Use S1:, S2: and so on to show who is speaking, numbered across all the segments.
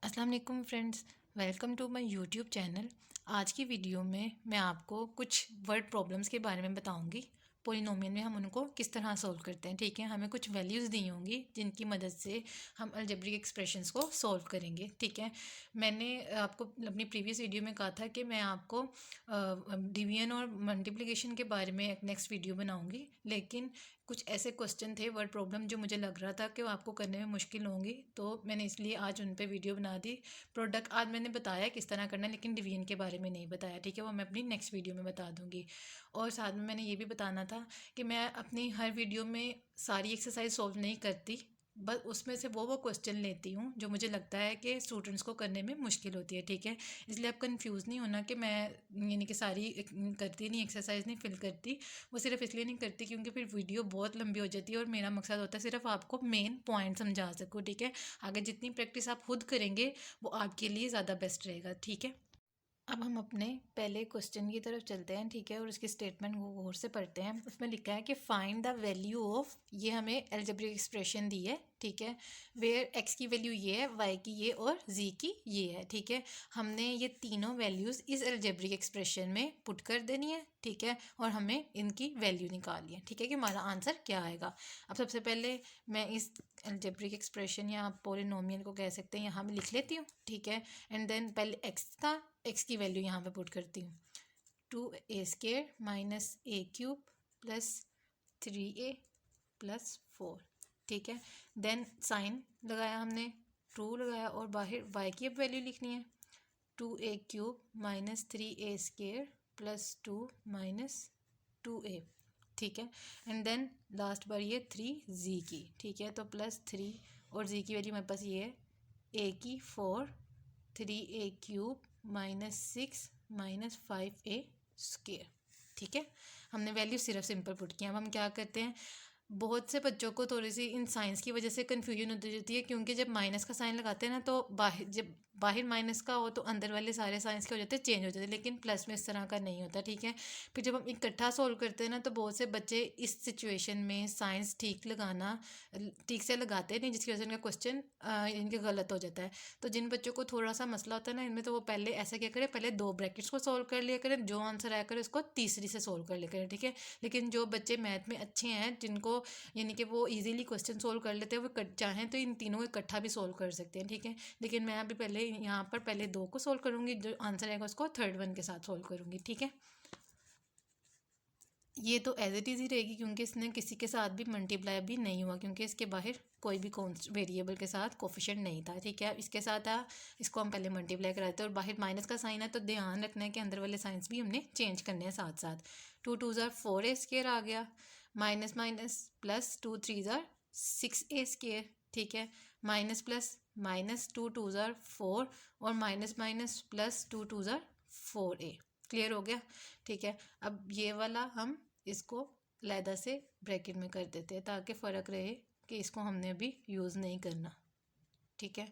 S1: अस्सलाम वालेकुम friends, welcome to my YouTube channel. आज की वीडियो में मैं आपको कुछ वर्ड प्रॉब्लम्स के बारे में बताऊंगी। पोलिनोमियल में हम उनको किस तरह सोल्व करते हैं। ठीक है, हमें कुछ वैल्यूज़ दी होंगी जिनकी मदद से हम अलजेब्रिक एक्सप्रेशंस को सोल्व करेंगे। ठीक है, मैंने आपको अपनी प्रीवियस वीडियो में कहा था कि मैं आपको डिवीजन और मल्टीप्लिकेशन के बारे में एक नेक्स्ट वीडियो बनाऊंगी, लेकिन कुछ ऐसे क्वेश्चन थे वर्ड प्रॉब्लम जो मुझे लग रहा था कि वो आपको करने में मुश्किल होंगी, तो मैंने इसलिए आज उन पे वीडियो बना दी। प्रोडक्ट आज मैंने बताया किस तरह करना है, लेकिन डिवीजन के बारे में नहीं बताया। ठीक है, वो मैं अपनी नेक्स्ट वीडियो में बता दूंगी। और साथ में मैंने ये भी बताना था कि मैं अपनी हर वीडियो में सारी एक्सरसाइज सॉल्व नहीं करती, बस उसमें से वो क्वेश्चन लेती हूँ जो मुझे लगता है कि स्टूडेंट्स को करने में मुश्किल होती है। ठीक है, इसलिए आप कंफ्यूज नहीं होना कि मैं यानी कि सारी करती नहीं, एक्सरसाइज नहीं फिल करती। वो सिर्फ इसलिए नहीं करती क्योंकि फिर वीडियो बहुत लंबी हो जाती है और मेरा मकसद होता है सिर्फ आपको मेन पॉइंट समझा सकूँ। ठीक है, आगे जितनी प्रैक्टिस आप खुद करेंगे वो आपके लिए ज़्यादा बेस्ट रहेगा। ठीक है, अब हम अपने पहले क्वेश्चन की तरफ चलते हैं। ठीक है, और उसकी स्टेटमेंट को गौर से पढ़ते हैं। उसमें लिखा है कि फाइंड द वैल्यू ऑफ, ये हमें अलजेब्रिक एक्सप्रेशन दी है। ठीक है, वेयर एक्स की वैल्यू ये है, वाई की ये और जी की ये है। ठीक है, हमने ये तीनों वैल्यूज़ इस अलजेब्रिक एक्सप्रेशन में पुट कर देनी है। ठीक है, और हमें इनकी वैल्यू निकालनी है। ठीक है, कि हमारा आंसर क्या आएगा। अब सबसे पहले मैं इस अलजेब्रिक एक्सप्रेशन या आप पोलिनोमियल को कह सकते हैं यहाँ मैं लिख लेती हूँ। ठीक है, एंड देन पहले एक्स की वैल्यू यहाँ पे पुट करती हूँ। 2a² minus a cube plus 3a plus 4। ठीक है, देन साइन लगाया हमने, ट्रू लगाया और बाहर y की अब वैल्यू लिखनी है। 2a³ minus 3a² plus 2 minus 2a। ठीक है, एंड देन लास्ट बार ये 3z की। ठीक है, तो प्लस 3 और z की वैल्यू मेरे पास ये है a की 4, 3a³ माइनस 6 माइनस 5a²। ठीक है, हमने वैल्यू सिर्फ सिंपल पुट किया। अब हम क्या करते हैं, बहुत से बच्चों को थोड़ी सी इन साइंस की वजह से कन्फ्यूजन होती रहती है, क्योंकि जब माइनस का साइन लगाते हैं ना, तो बाहर माइनस का हो तो अंदर वाले सारे साइंस के हो जाते हैं, चेंज हो जाते हैं, लेकिन प्लस में इस तरह का नहीं होता। ठीक है, फिर जब हम इकट्ठा सोल्व करते हैं ना, तो बहुत से बच्चे इस सिचुएशन में साइंस ठीक से लगाते नहीं, जिसकी वजह से इनका क्वेश्चन इनके गलत हो जाता है। तो जिन बच्चों को थोड़ा सा मसला होता है ना इनमें, तो वो पहले ऐसा क्या करें, पहले 2 ब्रैकेट्स को सोल्व कर लिया करें, जो आंसर आया करें उसको तीसरी से सोल्व कर लिया करें। ठीक है, लेकिन जो बच्चे मैथ में अच्छे हैं, जिनको यानी कि वो इजीली क्वेश्चन सोल्व कर लेते हैं, वो चाहें तो इन तीनों को इकट्ठा भी सोल्व कर सकते हैं। ठीक है, लेकिन मैं अभी पहले यहाँ पर पहले 2 को सोल्व करूँगी, जो आंसर आएगा उसको थर्ड वन के साथ सोल्व करूँगी। ठीक है, ये तो एज इट इज़ ही रहेगी, क्योंकि इसने किसी के साथ भी मल्टीप्लाई भी नहीं हुआ, क्योंकि इसके बाहर कोई भी वेरिएबल के साथ कोफिशिएंट नहीं था। ठीक है, इसके साथ था, इसको हम पहले मल्टीप्लाई कराते हैं, और बाहर माइनस का साइन है तो ध्यान रखना है कि अंदर वाले साइंस भी हमने चेंज करने हैं साथ साथ। 2 2 ज़ार 4a² आ गया, माइनस माइनस प्लस 2 3 ज़ार 6a²। ठीक है, माइनस प्लस माइनस 2 2 ज़ार 4 और माइनस माइनस प्लस 2 2 ज़ार 4a। क्लियर हो गया। ठीक है, अब ये वाला हम इसको अलहदा से ब्रैकेट में कर देते हैं, ताकि फ़र्क रहे कि इसको हमने अभी यूज़ नहीं करना। ठीक है,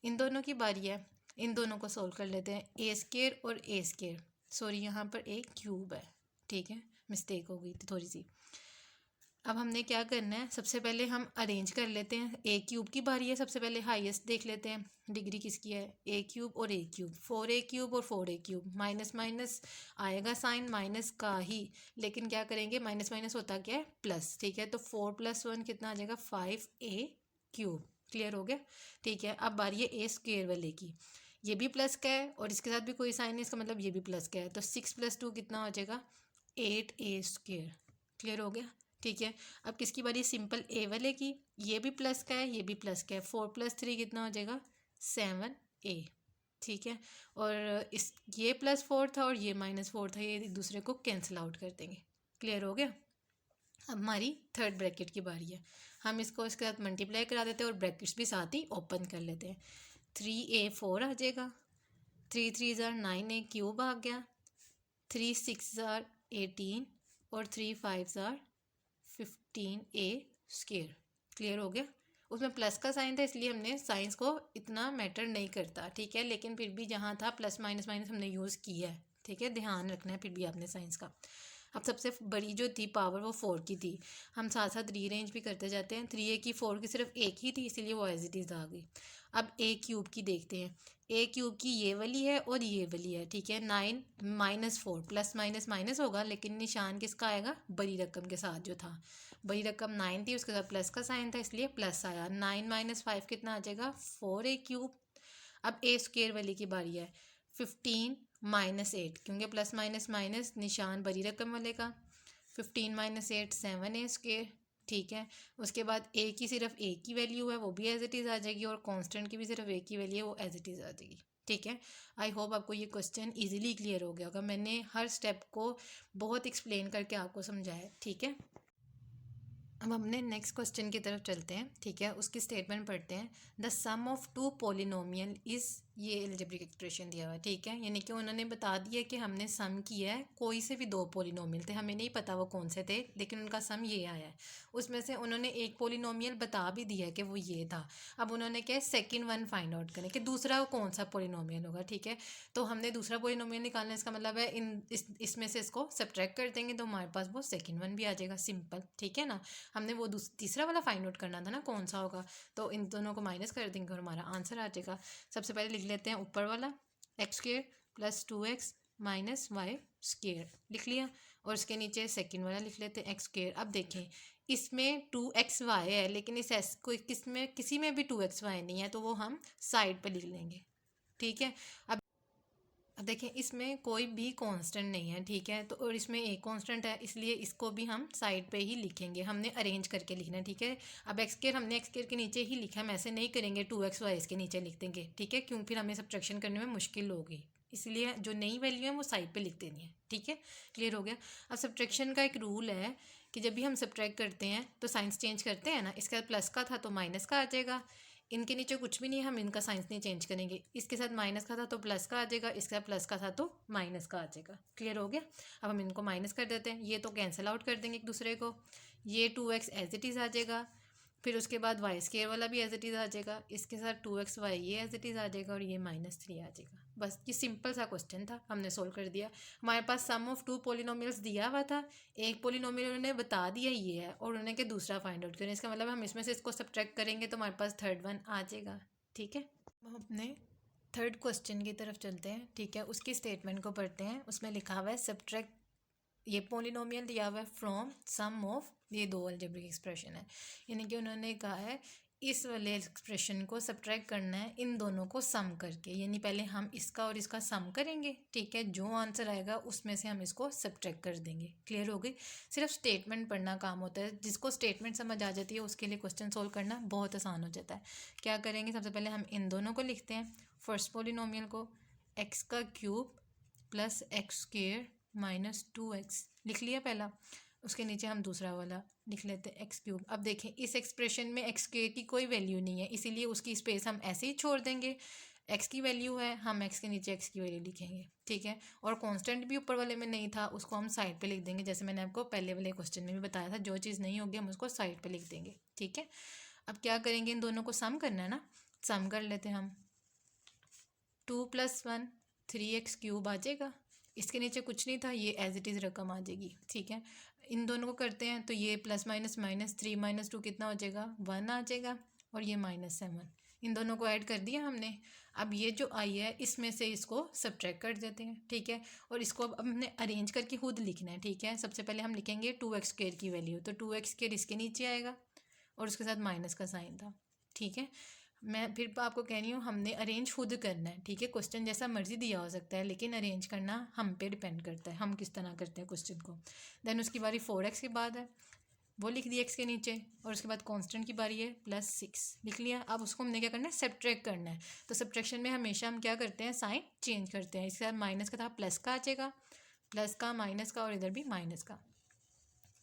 S1: इन दोनों की बारी है, इन दोनों को सोल्व कर लेते हैं। a² और a², सॉरी यहाँ पर a क्यूब है। ठीक है, मिस्टेक हो गई थी थोड़ी सी। अब हमने क्या करना है, सबसे पहले हम अरेंज कर लेते हैं। a³ की बारी है, सबसे पहले हाईएस्ट देख लेते हैं डिग्री किसकी है, a³ और a³, 4a³ और 4a³, माइनस माइनस आएगा साइन माइनस का ही, लेकिन क्या करेंगे, माइनस माइनस होता क्या है, प्लस। ठीक है, तो 4 + 1 कितना आ जाएगा, 5a³। क्लियर हो गया। ठीक है, अब बारी है a² वाले की, ये भी प्लस का है और इसके साथ भी कोई साइन है, इसका मतलब ये भी प्लस का है, तो 6 + 2 कितना हो जाएगा, 8a²। क्लियर हो गया। ठीक है, अब किसकी बारी, सिंपल ए वाले की, ये भी प्लस का है, ये भी प्लस का है, 4 + 3 कितना हो जाएगा, 7a। ठीक है, और इस ये +4 था और ये -4 था, ये एक दूसरे को कैंसिल आउट कर देंगे। क्लियर हो गया। अब हमारी थर्ड ब्रैकेट की बारी है, हम इसको इसके साथ मल्टीप्लाई करा देते हैं और ब्रैकेट्स भी साथ ही ओपन कर लेते हैं। 3a4 आ जाएगा, 3 3 ज़ार 9a³ आ गया, 3 6 ज़ार 18 और 3 5 ज़ार 15a²। क्लियर हो गया। उसमें प्लस का साइन था, इसलिए हमने साइंस को इतना मैटर नहीं करता। ठीक है, लेकिन फिर भी जहाँ था प्लस माइनस माइनस हमने यूज़ किया है। ठीक है, ध्यान रखना है फिर भी आपने साइंस का। अब सबसे बड़ी जो थी पावर वो 4 की थी, हम साथ साथ रीअरेंज भी करते जाते हैं। 3a की 4 की सिर्फ एक ही थी, इसीलिए वो एज इट इज़ आ गई। अब a क्यूब की देखते हैं। a क्यूब की ये वाली है और ये वाली है, ठीक है। 9 माइनस 4, प्लस माइनस माइनस होगा, लेकिन निशान किसका आएगा, बड़ी रकम के साथ जो था। बड़ी रकम 9 थी, उसके साथ प्लस का साइन था, इसलिए प्लस आया। 9 माइनस 5 कितना आ जाएगा, 4a क्यूब। अब ए स्क्वेयर वाली की बारी है। 15 माइनस 8, क्योंकि प्लस माइनस माइनस निशान बड़ी रकम वाले का। 15 माइनस 8 7a स्क्वेयर, ठीक है। उसके बाद ए की सिर्फ ए की वैल्यू है, वो भी एज इट इज़ आ जाएगी, और कांस्टेंट की भी सिर्फ ए की वैल्यू है, वो एज इट इज़ आ जाएगी, ठीक है। आई होप आपको ये क्वेश्चन इजीली क्लियर हो गया होगा। मैंने हर स्टेप को बहुत एक्सप्लेन करके आपको समझाया है, ठीक है। अब हमने नेक्स्ट क्वेश्चन की तरफ चलते हैं, ठीक है। उसकी स्टेटमेंट पढ़ते हैं। The sum of two polynomial is, ये एल्जेब्रिक एक्सप्रेशन दिया हुआ है, ठीक है। यानी कि उन्होंने बता दिया कि हमने सम किया है, कोई से भी दो पोलिनोमियल थे, हमें नहीं पता वो कौन से थे, लेकिन उनका सम ये आया है। उसमें से उन्होंने एक पोलिनोमियल बता भी दिया है कि वो ये था। अब उन्होंने क्या सेकेंड वन फाइंड आउट करें कि दूसरा कौन सा पोलिनोमियल होगा, ठीक है। तो हमने दूसरा पोलिनोमियल निकालना है, इसका मतलब है इसमें से इसको सब्ट्रैक्ट कर देंगे तो हमारे पास वो सेकेंड वन भी आ जाएगा, सिंपल, ठीक है ना। हमने वो तीसरा वाला फाइंड आउट करना था ना कौन सा होगा, तो इन दोनों को माइनस कर देंगे और हमारा आंसर आ जाएगा। सबसे पहले लिख लेते हैं ऊपर वाला, x square plus 2x minus y square, लिख लिया। और इसके नीचे सेकंड वाला लिख लेते हैं एक्स स्क्वायर। अब देखें इसमें 2xy है, लेकिन इस एस कोई किसी में भी 2xy नहीं है, तो वो हम साइड पे लिख लेंगे, ठीक है। अब देखें इसमें कोई भी कांस्टेंट नहीं है, ठीक है। तो और इसमें एक कांस्टेंट है, इसलिए इसको भी हम साइड पे ही लिखेंगे, हमने अरेंज करके लिखना है, ठीक है। अब एक्स स्क्वायर हमने एक्स स्क्वायर के नीचे ही लिखा है, हम ऐसे नहीं करेंगे 2xy इसके नीचे लिख देंगे, ठीक है, क्योंकि फिर हमें सब्ट्रैक्शन करने में मुश्किल होगी, इसलिए जो नई वैल्यू है वो साइड पे लिख देनी है, ठीक है। क्लियर हो गया। अब सब्ट्रैक्शन का एक रूल है कि जब भी हम सब्ट्रैक्ट करते हैं तो साइंस चेंज करते हैं ना, इसके बाद प्लस का था तो माइनस का आ जाएगा। इनके नीचे कुछ भी नहीं है, हम इनका साइंस नहीं चेंज करेंगे। इसके साथ माइनस का था तो प्लस का आ जाएगा, इसके साथ प्लस का था तो माइनस का आ जाएगा। क्लियर हो गया। अब हम इनको माइनस कर देते हैं, ये तो कैंसिल आउट कर देंगे एक दूसरे को। ये 2x एज इट इज़ आ जाएगा, फिर उसके बाद वाई स्क्वायर वाला भी एज इट इज़ आ जाएगा, इसके साथ 2xy ये एज इट इज़ आ जाएगा, और ये -3 आ जाएगा। बस ये सिंपल सा क्वेश्चन था, हमने सोल्व कर दिया। हमारे पास सम ऑफ टू पोलिनोमियल्स दिया हुआ था, एक पोलिनोमियल उन्होंने बता दिया ये है, और उन्होंने क्या दूसरा फाइंड आउट करें, इसका मतलब हम इसमें से इसको सब्ट्रैक्ट करेंगे तो हमारे पास थर्ड वन आ जाएगा, ठीक है। हम अपने थर्ड क्वेश्चन की तरफ चलते हैं, ठीक है। उसकी स्टेटमेंट को पढ़ते हैं। उसमें लिखा हुआ है सब्ट्रैक्ट, ये पोलिनोमियल दिया हुआ है फ्रॉम सम ऑफ, ये दो अलजेब्रिक एक्सप्रेशन है, यानी कि उन्होंने कहा है इस वाले एक्सप्रेशन को सब्ट्रैक्ट करना है इन दोनों को सम करके, यानी पहले हम इसका और इसका सम करेंगे, ठीक है। जो आंसर आएगा उसमें से हम इसको सब्ट्रैक्ट कर देंगे। क्लियर हो गई। सिर्फ स्टेटमेंट पढ़ना काम होता है, जिसको स्टेटमेंट समझ आ जाती है उसके लिए क्वेश्चन सोल्व करना बहुत आसान हो जाता है। क्या करेंगे, सबसे पहले हम इन दोनों को लिखते हैं। फर्स्ट पोलिनोमियल को एक्स का cube plus x square -2x लिख लिया पहला। उसके नीचे हम दूसरा वाला लिख लेते हैं एक्स क्यूब। अब देखें इस एक्सप्रेशन में एक्स स्क्वेयर की कोई वैल्यू नहीं है, इसीलिए उसकी स्पेस हम ऐसे ही छोड़ देंगे। एक्स की वैल्यू है, हम एक्स के नीचे एक्स की वैल्यू लिखेंगे, ठीक है। और कांस्टेंट भी ऊपर वाले में नहीं था, उसको हम साइड पे लिख देंगे, जैसे मैंने आपको पहले वाले क्वेश्चन में भी बताया था, जो चीज़ नहीं होगी हम उसको साइड पे लिख देंगे, ठीक है। अब क्या करेंगे, इन दोनों को सम करना है ना, सम कर लेते हैं हम। 2 + 1 3x³ आ जाएगा, इसके नीचे कुछ नहीं था, ये एज इट इज़ रकम आ जाएगी, ठीक है। इन दोनों को करते हैं तो ये प्लस माइनस माइनस 3 - 2 कितना हो जाएगा, 1 आ जाएगा, और ये -7, इन दोनों को ऐड कर दिया हमने। अब ये जो आई है इसमें से इसको सब्ट्रैक्ट कर देते हैं, ठीक है। और इसको अब हमने अरेंज करके खुद लिखना है, ठीक है। सबसे पहले हम लिखेंगे 2x² की वैल्यू, तो 2x² इसके नीचे आएगा और उसके साथ माइनस का साइन था, ठीक है। मैं फिर आपको कह रही हूँ हमने अरेंज खुद करना है, ठीक है। क्वेश्चन जैसा मर्जी दिया हो सकता है, लेकिन अरेंज करना हम पे डिपेंड करता है, हम किस तरह करते हैं क्वेश्चन को। देन उसकी बारी 4x के बाद है, वो लिख दिया x के नीचे, और उसके बाद कांस्टेंट की बारी है +6 लिख लिया। अब उसको हमने क्या करना है, सब्ट्रैक्ट करना है। तो सब्ट्रैक्शन में हमेशा हम क्या करते हैं, साइन चेंज करते हैं। इसके साथ माइनस का था प्लस का आ जाएगा, प्लस का माइनस का, और इधर भी माइनस का।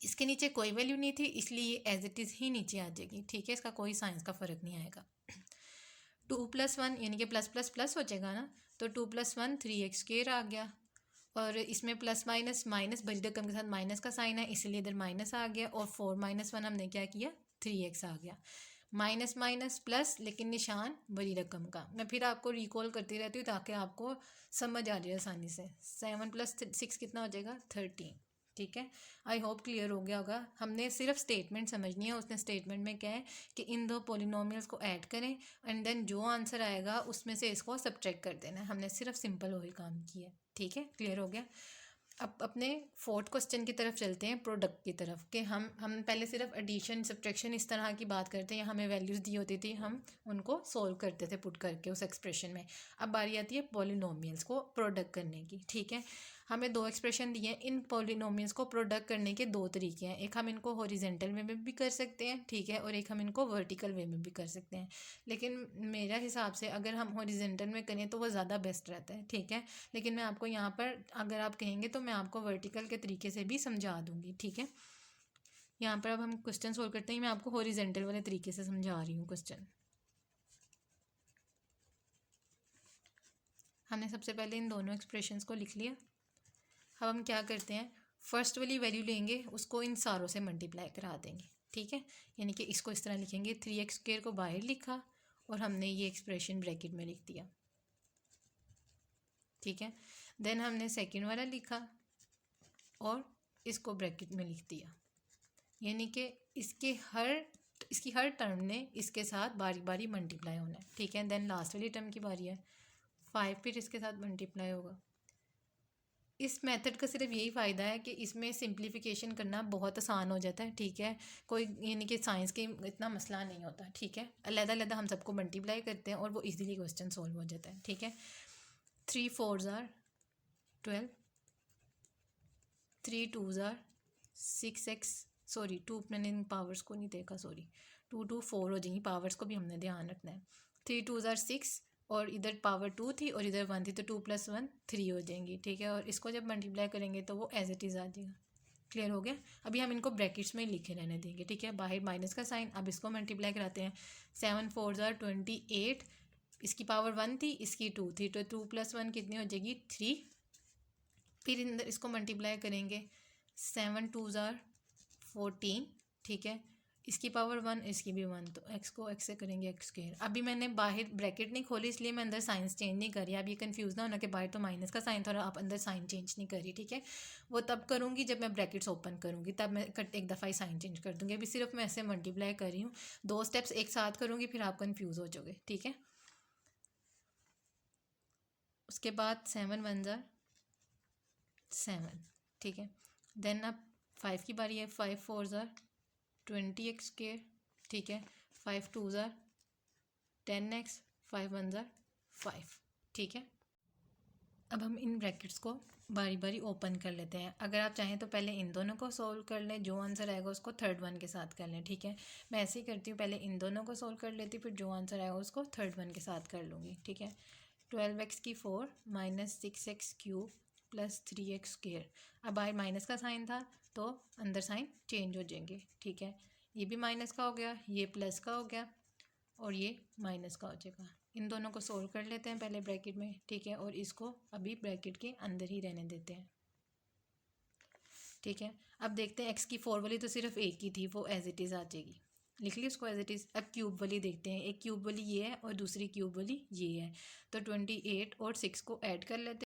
S1: इसके नीचे कोई वैल्यू नहीं थी, इसलिए एज इट इज़ ही नीचे आ जाएगी, ठीक है। इसका कोई साइंस का फ़र्क नहीं आएगा। 2 + 1 यानी कि प्लस प्लस प्लस हो जाएगा ना, तो 2 + 1 3x² आ गया, और इसमें प्लस माइनस माइनस बड़ी रकम के साथ माइनस का साइन है, इसलिए इधर माइनस आ गया, और 4 - 1 हमने क्या किया, 3x आ गया। माइनस माइनस प्लस, लेकिन निशान बड़ी रकम का। मैं फिर आपको रिकॉल करती रहती हूँ ताकि आपको समझ आ जाए आसानी से। 7 + 6 कितना हो जाएगा, 13, ठीक है, आई होप क्लियर हो गया होगा। हमने सिर्फ स्टेटमेंट समझनी है। उसने स्टेटमेंट में क्या है कि इन दो पोलिनोमियल्स को ऐड करें एंड देन जो आंसर आएगा उसमें से इसको सब्ट्रैक्ट कर देना है। हमने सिर्फ सिंपल वही काम किया है। ठीक है, क्लियर हो गया। अब अपने फोर्थ क्वेश्चन की तरफ चलते हैं, प्रोडक्ट की तरफ। कि हम पहले सिर्फ एडिशन सब्ट्रैक्शन इस तरह की बात करते हैं, हमें वैल्यूज़ दी होती थी, हम उनको सोल्व करते थे पुट करके उस एक्सप्रेशन में। अब बारी आती है पॉलिनोमियल्स को प्रोडक्ट करने की। ठीक है, हमें दो एक्सप्रेशन दिए हैं। इन पॉलिनोमियल्स को प्रोडक्ट करने के दो तरीके हैं। एक हम इनको हॉरिजेंटल वे में भी कर सकते हैं, ठीक है, और एक हम इनको वर्टिकल वे में भी कर सकते हैं। लेकिन मेरा हिसाब से अगर हम हॉरिजेंटल में करें तो वो ज़्यादा बेस्ट रहता है। ठीक है, लेकिन मैं आपको यहाँ पर अगर आप कहेंगे तो मैं आपको वर्टिकल के तरीके से भी समझा दूँगी। ठीक है, यहाँ पर अब हम क्वेश्चन सोल्व करते हैं। मैं आपको हॉरिजेंटल वाले तरीके से समझा रही हूँ क्वेश्चन। हमने सबसे पहले इन दोनों एक्सप्रेशंस को लिख लिया। अब हम क्या करते हैं, फर्स्ट वाली वैल्यू लेंगे, उसको इन सारों से मल्टीप्लाई करा देंगे। ठीक है, यानी कि इसको इस तरह लिखेंगे, 3x² को बाहर लिखा और हमने ये एक्सप्रेशन ब्रैकेट में लिख दिया। ठीक है, देन हमने सेकंड वाला लिखा और इसको ब्रैकेट में लिख दिया, यानी कि इसकी हर टर्म ने इसके साथ बारी बारी मल्टीप्लाई होना है। ठीक है, देन लास्ट वाली टर्म की बारी है, 5 फिर इसके साथ मल्टीप्लाई होगा। इस मेथड का सिर्फ यही फ़ायदा है कि इसमें सिंप्लीफिकेशन करना बहुत आसान हो जाता है। ठीक है, कोई यानी कि साइंस के इतना मसला नहीं होता। ठीक है, अलग-अलग हम सबको मल्टीप्लाई करते हैं और वो इजीली क्वेश्चन सॉल्व हो जाता है। ठीक है, 3 4s are 12, 3 2s are 6x, sorry 2 मैंने इन पावर्स को नहीं देखा, सॉरी 2 2 4 हो जाएंगी, पावर्स को भी हमने ध्यान रखना है। 3 2s are 6 और इधर पावर 2 थी और इधर 1 थी, तो 2 + 1 3 हो जाएंगी। ठीक है, और इसको जब मल्टीप्लाई करेंगे तो वो एज इट इज़ आ जाएगा। क्लियर हो गया। अभी हम इनको ब्रैकेट्स में ही लिखे रहने देंगे। ठीक है, बाहर माइनस का साइन। अब इसको मल्टीप्लाई कराते हैं। 7 4s are 28, इसकी पावर 1 थी, इसकी 2 थी, तो 2 + 1 कितनी हो जाएगी, 3। फिर इसको मल्टीप्लाई करेंगे, 7 2s are 14। ठीक है, इसकी पावर 1, इसकी भी 1, तो x को x से करेंगे x²। अभी मैंने बाहर ब्रैकेट नहीं खोली इसलिए मैं अंदर साइंस चेंज नहीं करी। अब ये कंफ्यूज ना होना कि बाहर तो माइनस का साइन था और आप अंदर साइन चेंज नहीं करी। ठीक है, वो तब करूँगी जब मैं ब्रैकेट्स ओपन करूँगी, तब मैं एक दफ़ा ही साइन चेंज कर दूँगी। अभी सिर्फ मैं ऐसे मल्टीप्लाई कर रही हूँ, 2 स्टेप्स एक साथ करूँगी, फिर आप कन्फ्यूज़ हो जाओगे। ठीक है, उसके बाद 7 1s are 7। ठीक है, देन अब 5 की बारी है। 5 4s are 20x²। ठीक है, 5 2s are 10x, 5 1s are 5। ठीक है, अब हम इन ब्रैकेट्स को बारी बारी ओपन कर लेते हैं। अगर आप चाहें तो पहले इन दोनों को सोल्व कर लें, जो आंसर आएगा उसको थर्ड वन के साथ कर लें। ठीक है, मैं ऐसे ही करती हूँ, पहले इन दोनों को सोल्व कर लेती हूँ, फिर जो आंसर आएगा उसको थर्ड वन के साथ कर लूँगी। ठीक है, 12x की 4 -6x³ + 3x²। अब बाहर माइनस का साइन था तो अंदर साइन चेंज हो जाएंगे। ठीक है, ये भी माइनस का हो गया, ये प्लस का हो गया और ये माइनस का हो जाएगा। इन दोनों को सोल्व कर लेते हैं पहले ब्रैकेट में। ठीक है, और इसको अभी ब्रैकेट के अंदर ही रहने देते हैं। ठीक है, अब देखते हैं, x की 4 वाली तो सिर्फ एक ही थी, वो एज इट इज़ आ जाएगी, लिख ली उसको एज इट इज़। अब क्यूब वाली देखते हैं, एक क्यूब वाली ये है और दूसरी क्यूब वाली ये है, तो 28 और 6 को ऐड कर लेते हैं।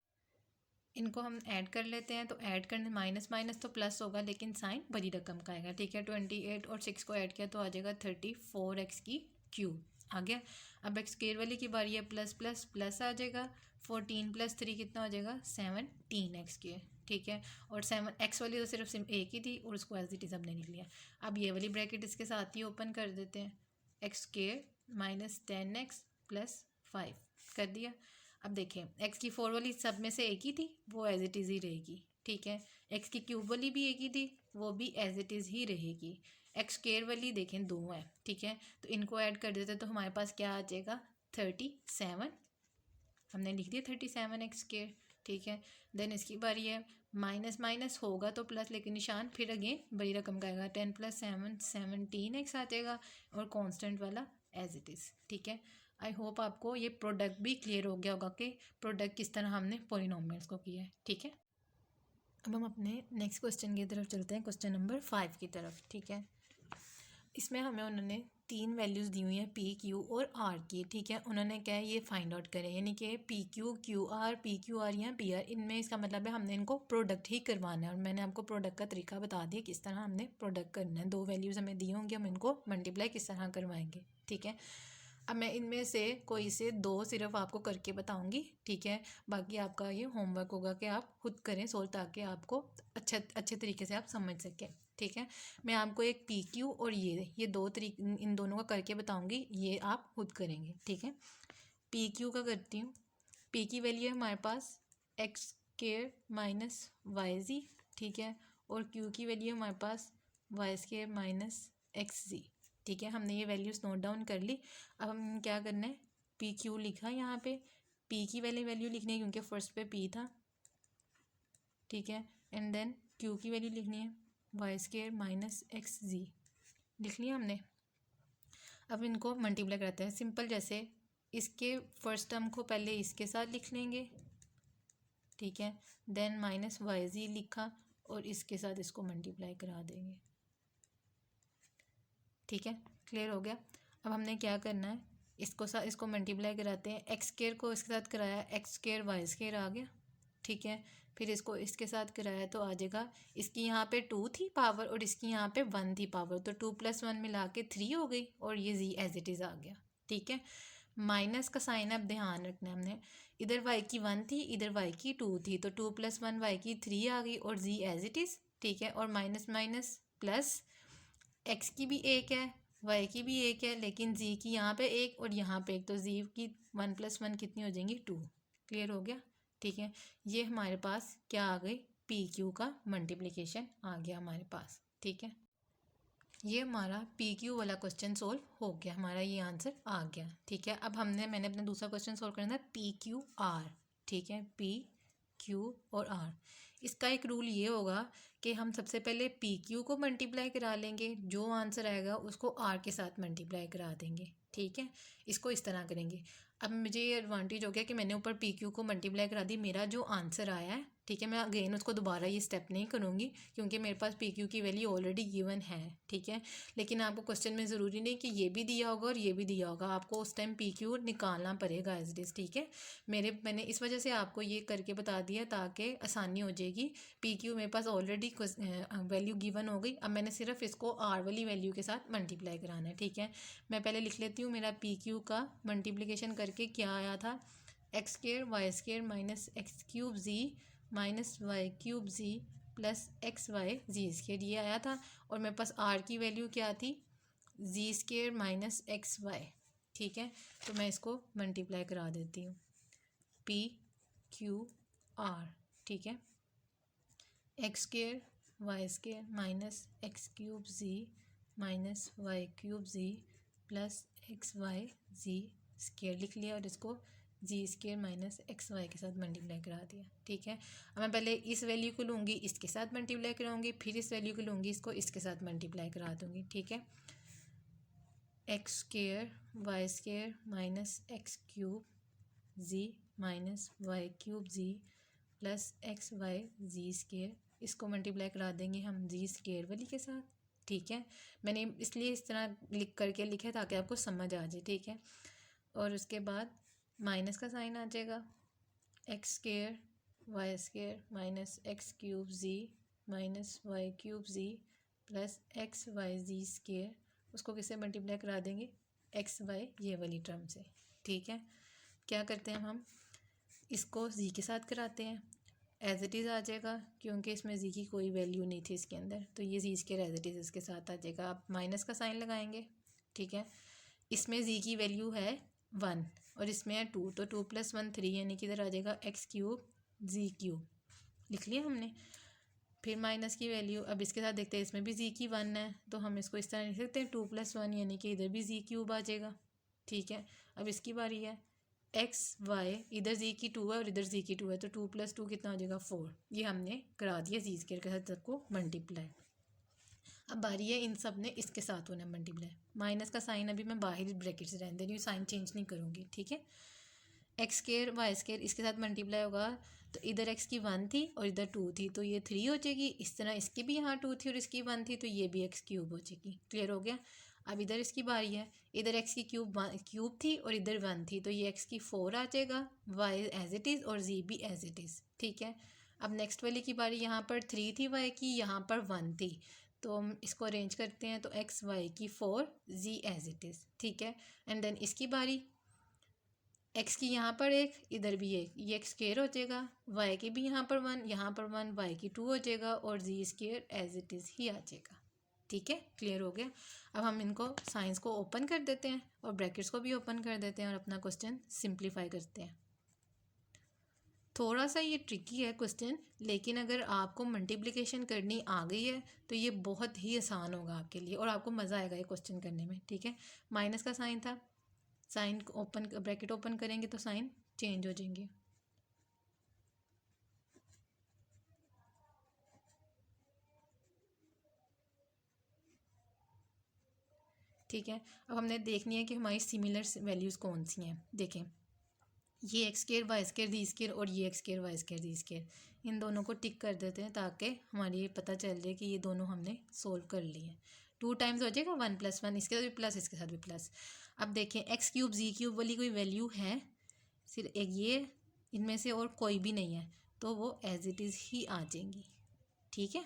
S1: इनको हम ऐड कर लेते हैं, तो ऐड करने माइनस माइनस तो प्लस होगा, लेकिन साइन बड़ी रकम का आएगा। ठीक है, 28 और 6 को ऐड किया तो आ जाएगा 34x³ आ गया। अब x² वाली की बारी है, प्लस प्लस प्लस आ जाएगा, 14 + 3 कितना हो जाएगा, 17x²। ठीक है, और 7x वाली तो सिर्फ एक ही थी और उसको एज इट इज़ हमने लिख लिया। अब ये वाली ब्रैकेट इसके साथ ही ओपन कर देते हैं, x² -10x + 5 कर दिया। अब देखें, x की 4 वाली सब में से एक ही थी, वो एज इट इज़ ही रहेगी। ठीक है, x की क्यूब वाली भी एक ही थी, वो भी एज इट इज़ ही रहेगी। x² वाली देखें 2 है। ठीक है, तो इनको ऐड कर देते तो हमारे पास क्या आ जाएगा, 37। हमने लिख दिया 37x²। ठीक है, देन इसकी बारी है, माइनस माइनस होगा तो प्लस, लेकिन निशान फिर अगेन बड़ी रकम का आएगा, 10 + 7 17x आ जाएगा और कांस्टेंट वाला एज इट इज़। ठीक है, आई होप आपको ये प्रोडक्ट भी क्लियर हो गया होगा कि प्रोडक्ट किस तरह हमने पॉलिनोमियल्स को किया है। ठीक है, अब हम अपने नेक्स्ट क्वेश्चन की तरफ चलते हैं, क्वेश्चन नंबर 5 की तरफ। ठीक है, इसमें हमें उन्होंने 3 वैल्यूज़ दी हुई हैं पी क्यू और आर की, ठीक है। उन्होंने क्या है ये फाइंड आउट करें, यानी कि पी क्यू आर या पी आर, इनमें इसका मतलब है हमने इनको प्रोडक्ट ही करवाना है। और मैंने आपको प्रोडक्ट का तरीका बता दिया किस तरह हमने प्रोडक्ट करना है। 2 वैल्यूज़ हमें दी होंगी, हम इनको मल्टीप्लाई किस तरह करवाएंगे, ठीक है। अब मैं इनमें से कोई से 2 सिर्फ आपको करके बताऊंगी, ठीक है। बाकी आपका ये होमवर्क होगा कि आप खुद करें सोल्व, ताकि आपको अच्छे तरीके से आप समझ सकें, ठीक है। मैं आपको एक पी क्यू और ये 2 तरीके इन दोनों का करके बताऊंगी, ये आप खुद करेंगे, ठीक है। पी क्यू का करती हूँ। पी की वैल्यू है हमारे पास एक्स स्केयर माइनस वाई जी, ठीक है। और क्यू की वैल्यू है हमारे पास वाई स्केयर माइनस एक्स जी, ठीक है। हमने ये वैल्यूज़ नोट डाउन कर ली। अब हम क्या करना है, पी क्यू लिखा यहाँ पे, पी की वैल्यू लिखनी है क्योंकि फर्स्ट पे पी था, ठीक है। एंड देन क्यू की वैल्यू लिखनी है वाई स्केयर माइनस एक्स जी, लिख लिया हमने। अब इनको मल्टीप्लाई करते हैं सिंपल, जैसे इसके फर्स्ट टर्म को पहले इसके साथ लिख लेंगे, ठीक है। देन माइनस वाई जी लिखा और इसके साथ इसको मल्टीप्लाई करा देंगे, ठीक है। क्लियर हो गया। अब हमने क्या करना है, इसको मल्टीप्लाई कराते हैं। एक्स स्केयर को इसके साथ कराया, एक्स स्केयर वाई स्केयर आ गया, ठीक है। फिर इसको इसके साथ कराया तो आ जाएगा, इसकी यहाँ पे 2 थी पावर और इसकी यहाँ पे 1 थी पावर, तो 2 + 1 मिला के 3 हो गई और ये जी एज इट इज़ आ गया, ठीक है। माइनस का साइन अब ध्यान रखना है हमने, इधर वाई की 1 थी, इधर वाई की 2 थी, तो 2 + 1 वाई की 3 आ गई और जी एज इट इज़, ठीक है। और माइनस माइनस प्लस, एक्स की भी 1 है, वाई की भी 1 है, लेकिन जी की यहाँ पे 1 और यहाँ पे 1, तो जी की 1 + 1 कितनी हो जाएंगी 2। क्लियर हो गया, ठीक है। ये हमारे पास क्या आ गई, पी क्यू का मल्टीप्लिकेशन आ गया हमारे पास, ठीक है। ये हमारा पी क्यू वाला क्वेश्चन सोल्व हो गया, हमारा ये आंसर आ गया, ठीक है। अब मैंने अपना दूसरा क्वेश्चन सोल्व करना है पी क्यू आर, ठीक है। पी क्यू और आर, इसका एक रूल ये होगा कि हम सबसे पहले पी क्यू को मल्टीप्लाई करा लेंगे, जो आंसर आएगा उसको आर के साथ मल्टीप्लाई करा देंगे, ठीक है। इसको इस तरह करेंगे। अब मुझे ये एडवांटेज हो गया कि मैंने ऊपर पी क्यू को मल्टीप्लाई करा दी, मेरा जो आंसर आया है, ठीक है। मैं अगेन उसको दोबारा ये स्टेप नहीं करूँगी क्योंकि मेरे पास पी क्यू की वैल्यू ऑलरेडी गिवन है, ठीक है। लेकिन आपको क्वेश्चन में ज़रूरी नहीं कि ये भी दिया होगा और ये भी दिया होगा, आपको उस टाइम पी क्यू निकालना पड़ेगा एज इट इज़, ठीक है। मैंने इस वजह से आपको ये करके बता दिया ताकि आसानी हो जाएगी। पी क्यू मेरे पास ऑलरेडी वैल्यू गिवन हो गई, अब मैंने सिर्फ इसको आर वाली वैल्यू के साथ मल्टीप्लाई कराना है, ठीक है। मैं पहले लिख लेती हूँ मेरा पी क्यू का मल्टीप्लिकेशन करके क्या आया था, X square Y square minus X cube G minus Y cube G plus X Y G square, ये आया था। और मेरे पास आर की वैल्यू क्या थी, जी स्केयर माइनस एक्स वाई, ठीक है। तो मैं इसको मल्टीप्लाई करा देती हूँ, पी क्यू आर, ठीक है। X square Y square minus X cube G minus Y cube G plus X Y G square लिख लिया और इसको G square minus X Y के साथ मल्टीप्लाई करा दिया, ठीक है। अब मैं पहले इस वैल्यू को लूँगी, इसके साथ मल्टीप्लाई कराऊंगी, फिर इस वैल्यू को लूँगी, इसको इसके साथ मल्टीप्लाई करा दूँगी, ठीक है। X square Y square minus X cube G minus Y cube G plus X Y G square, इसको मल्टीप्लाई करा देंगे हम जी स्केयर वाली के साथ, ठीक है। मैंने इसलिए इस तरह लिख करके लिखा है ताकि आपको समझ आ जाए, ठीक है। और उसके बाद माइनस का साइन आ जाएगा, X square Y square minus X cube G minus Y cube G plus X Y G square, उसको किससे मल्टीप्लाई करा देंगे, एक्स वाई ये वाली टर्म से, ठीक है। क्या करते हैं हम, इसको जी के साथ कराते हैं, एज इट इज़ आ जाएगा क्योंकि इसमें जी की कोई वैल्यू नहीं थी इसके अंदर, तो ये जी स्केयर एज इट इज़ इसके साथ आ जाएगा। आप माइनस का साइन लगाएंगे, ठीक है। इसमें जी की वैल्यू है 1 और इसमें है 2, तो 2 + 1 3, यानी कि इधर आ जाएगा एक्स क्यूब जी क्यूब, लिख लिया हमने। फिर माइनस की वैल्यू, अब इसके साथ देखते हैं, इसमें भी जी की 1 है तो हम इसको इस तरह लिख सकते हैं 2 + 1, यानी कि इधर भी जी क्यूब आ जाएगा, ठीक है। अब इसकी बारी है, एक्स वाई, इधर जी की 2 है और इधर जी की 2 है, तो 2 + 2 कितना हो जाएगा 4, ये हमने करा दिया जी स्केयर के साथ सबको मल्टीप्लाई। अब बारी है इन सब ने इसके साथ होना मल्टीप्लाई, माइनस का साइन अभी मैं बाहर ब्रैकेट से रहने दे रही हूँ, साइन चेंज नहीं करूँगी, ठीक है। एक्स स्केयर वाई स्केयर इसके साथ मल्टीप्लाई होगा, तो इधर एक्स की 1 थी और इधर 2 थी, तो ये 3 हो जाएगी। इस तरह इसकी भी यहाँ 2 थी और इसकी 1 थी, तो ये भी एक्स क्यूब हो जाएगी। क्लियर हो गया। अब इधर इसकी बारी है, इधर x की क्यूब थी और इधर 1 थी, तो ये x की 4 आ जाएगा, y एज इट इज़ और z भी एज इट इज़। ठीक है, अब नेक्स्ट वाले की बारी, यहाँ पर 3 थी y की, यहाँ पर 1 थी, तो हम इसको अरेंज करते हैं, तो x y की 4 z एज इट इज़। ठीक है, एंड देन इसकी बारी, x की यहाँ पर एक, इधर भी एक, ये एक्स स्क्वेयर हो जाएगा, y की भी यहाँ पर 1, यहाँ पर 1, y की 2 हो जाएगा और z square as it is ही आ जाएगा। ठीक है, क्लियर हो गया। अब हम इनको साइंस को ओपन कर देते हैं और ब्रैकेट्स को भी ओपन कर देते हैं और अपना क्वेश्चन सिंप्लीफाई करते हैं। थोड़ा सा ये ट्रिकी है क्वेश्चन, लेकिन अगर आपको मल्टीप्लिकेशन करनी आ गई है तो ये बहुत ही आसान होगा आपके लिए और आपको मज़ा आएगा ये क्वेश्चन करने में। ठीक है, माइनस का साइन था, साइन ओपन, ब्रैकेट ओपन करेंगे तो साइन चेंज हो जाएंगे। ठीक है, अब हमने देखनी है कि हमारी सिमिलर वैल्यूज़ कौन सी हैं। देखें, ये एक्स स्क्वेयर वाई स्क्वेयर दी स्क्वेयर और ये एक्स स्क्वेयर वाई स्क्वेयर दी स्क्वेयर, इन दोनों को टिक कर देते हैं ताकि हमारी ये पता चल जाए कि ये दोनों हमने सोल्व कर लिए हैं। 2 टाइम्स हो जाएगा 1 + 1, इसके साथ भी प्लस, इसके साथ भी प्लस। अब देखें, एक्स क्यूब जी क्यूब वाली कोई वैल्यू है, सिर्फ एक ये, इनमें से और कोई भी नहीं है, तो वो एज इट इज़ ही आ जाएंगी। ठीक है,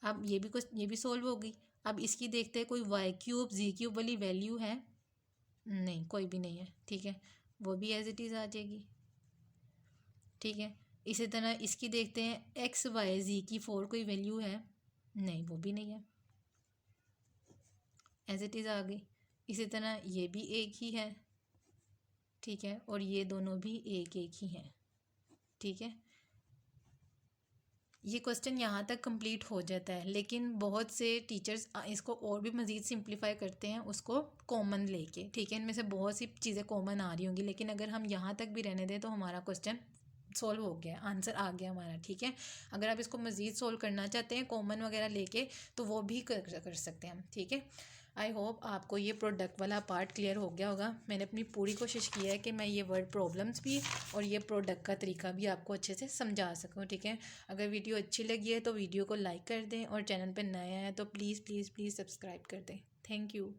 S1: अब ये भी कुछ, ये भी सोल्व होगी। अब इसकी देखते हैं, कोई वाई क्यूब जी क्यूब वाली वैल्यू है, नहीं, कोई भी नहीं है। ठीक है, वो भी एज इट इज़ आ जाएगी। ठीक है, इसी तरह इसकी देखते हैं, एक्स वाई जी की 4 कोई वैल्यू है, नहीं, वो भी नहीं है, एज इट इज़ आ गई। इसी तरह ये भी एक ही है। ठीक है, और ये दोनों भी एक एक ही हैं। ठीक है, ये क्वेश्चन यहाँ तक कंप्लीट हो जाता है, लेकिन बहुत से टीचर्स इसको और भी मज़ीद सिंप्लीफाई करते हैं उसको कॉमन लेके। ठीक है, इनमें से बहुत सी चीज़ें कॉमन आ रही होंगी, लेकिन अगर हम यहाँ तक भी रहने दें तो हमारा क्वेश्चन सॉल्व हो गया, आंसर आ गया हमारा। ठीक है, अगर आप इसको मज़ीद सॉल्व करना चाहते हैं कॉमन वगैरह लेके तो वो भी कर सकते हैं हम। ठीक है, आई होप आपको ये प्रोडक्ट वाला पार्ट क्लियर हो गया होगा। मैंने अपनी पूरी कोशिश की है कि मैं ये वर्ड प्रॉब्लम्स भी और ये प्रोडक्ट का तरीका भी आपको अच्छे से समझा सकूँ। ठीक है, अगर वीडियो अच्छी लगी है तो वीडियो को लाइक कर दें और चैनल पर नए हैं तो प्लीज़ प्लीज़ प्लीज़ सब्सक्राइब कर दें। Thank you.